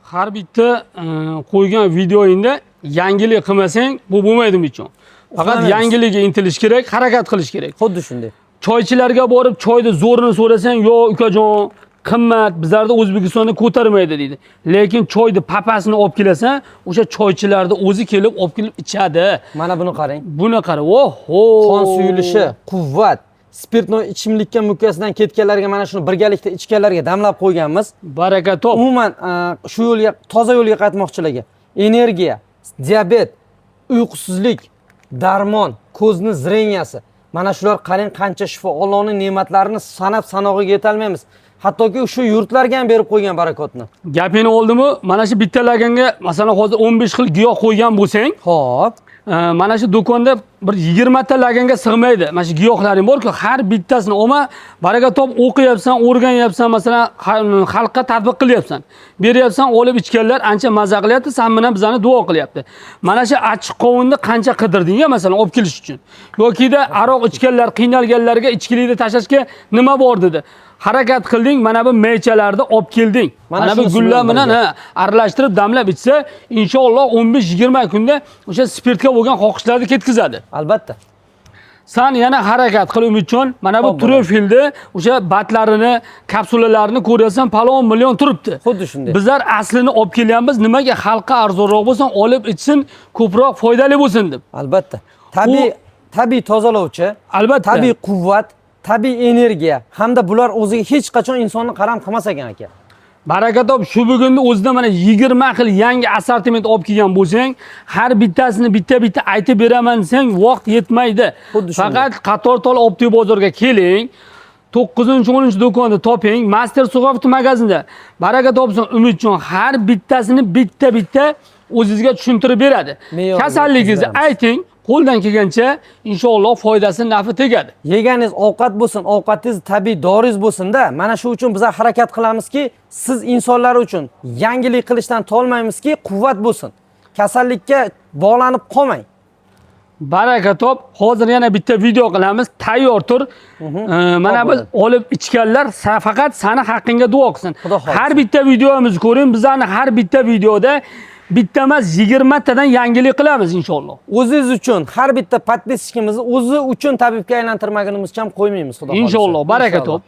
Har bitta qo'ygan videoyingda yangilik qilmasang, bu bo'lmaydi men uchun. Faqat yangilikka intilish kerak, harakat qilish kerak. Xuddi shunday. Choychilarga borib, choyni zo'rini so'rasang, "Yo, ukajon, qimmat, bizlarda O'zbekistonda ko'tarmaydi" deydi. Lekin choyni papasini olib kelasan, o'sha choychilarda o'zi kelib olib kelib ichadi. Mana buni qarang. Buni qara. Oho! Qon suyulishi, quvvat, spirtli ichimlikka mukkasidan ketganlarga mana shuni birgalikda ichganlarga damlab qo'yganmiz. Baraka top. Umuman shu yo'lga, toza yo'lga qaytmoqchilarga energiya, diabet, uyqusizlik, darmon, ko'zni zreniyasi. Mana shular qarang qancha shifo, Allohning ne'matlarini sanab sanog'iga yetolmaymiz. Hattoki shu yurtlarga ham berib qo'ygan barakotni. Gapini oldimi? Mana shu bitta laganga, masalan, hozir 15 xil giyoh qo'ygan bo'lsang, Xo'p. mana shu do'konda bir 20 ta laganga sig'maydi. Mana shu giyohlaring bor-ku, har bittasini olma, baraka top o'qiyapsan, o'rganyapsan, masalan, xalqqa tatbiq qilyapsan. Beryapsan, olib ichganlar ancha maza qilyapti, sen bilan bizani duo qilyapti. Mana shu achchiq qovunni qancha qidirding-a, masalan, olib kelish uchun. Yokida aroq ichganlar, qiynalganlarga ichkilikni tashlashga nima bor dedi. Harakat qilding, mana bu meychalarni olib kelding. Mana bu gullar bilan aralashtirib damlab ichsa, inshaalloh 15-20 kunda o'sha spirtga bo'lgan xohishlarni ketkazadi. Albatta. Sen yana harakat qil Umidjon. Mana bu profilda o'sha batlarini, kapsulalarini ko'ryasan, palon million turibdi. Xuddi shunday. Bizlar aslini olib kelyapmiz, nimaga xalqqa arzonroq bo'lsin, olib ichsin, ko'proq foydali bo'lsin deb. Albatta. Tabiiy tozalovchi, albatta. Tabiiy quvvat, tabiiy energiya hamda bular o'ziga hech qachon insonni qaram qilmas ekan aka. Baraka top, shu bugunni o'zida mana 20 xil yangi assortiment olib kelgan bo'lsang, har bittasini bitta-bitta aytib beraman desang, vaqt yetmaydi. Faqat qator optik bozorga keling. 9-10 do'konda toping, Master Soft magazinda. Baraka topsin Umidjon, har bittasini bitta-bitta o'zingizga tushuntirib beradi. Kasalligingizni ayting. Qo'ldan kelgancha inshaalloh foydasi, nafi tegadi. Yeganingiz ovqat bo'lsin, ovqatingiz tabiiy doringiz bo'lsin-da. Mana shu uchun biz harakat qilamizki, siz insonlar uchun yangilik qilishdan tolmaymizki, quvvat bo'lsin. Kasallikka bog'lanib qolmang. Baraka top. Hozir yana bitta video qilamiz. Tayyor tur. Mana biz olib ichganlar faqat seni haqqingga duo qilsin. Har bitta videomizni ko'ring. Bizlarni har bitta videoda bitta emas 20 tadan yangilik qilamiz inshaalloh. O'zingiz uchun har bitta podpischimizni o'zi uchun tabibga aylantirmagunimizcha ham qo'ymaymiz, xudo xolisa. Inshaalloh, baraka top.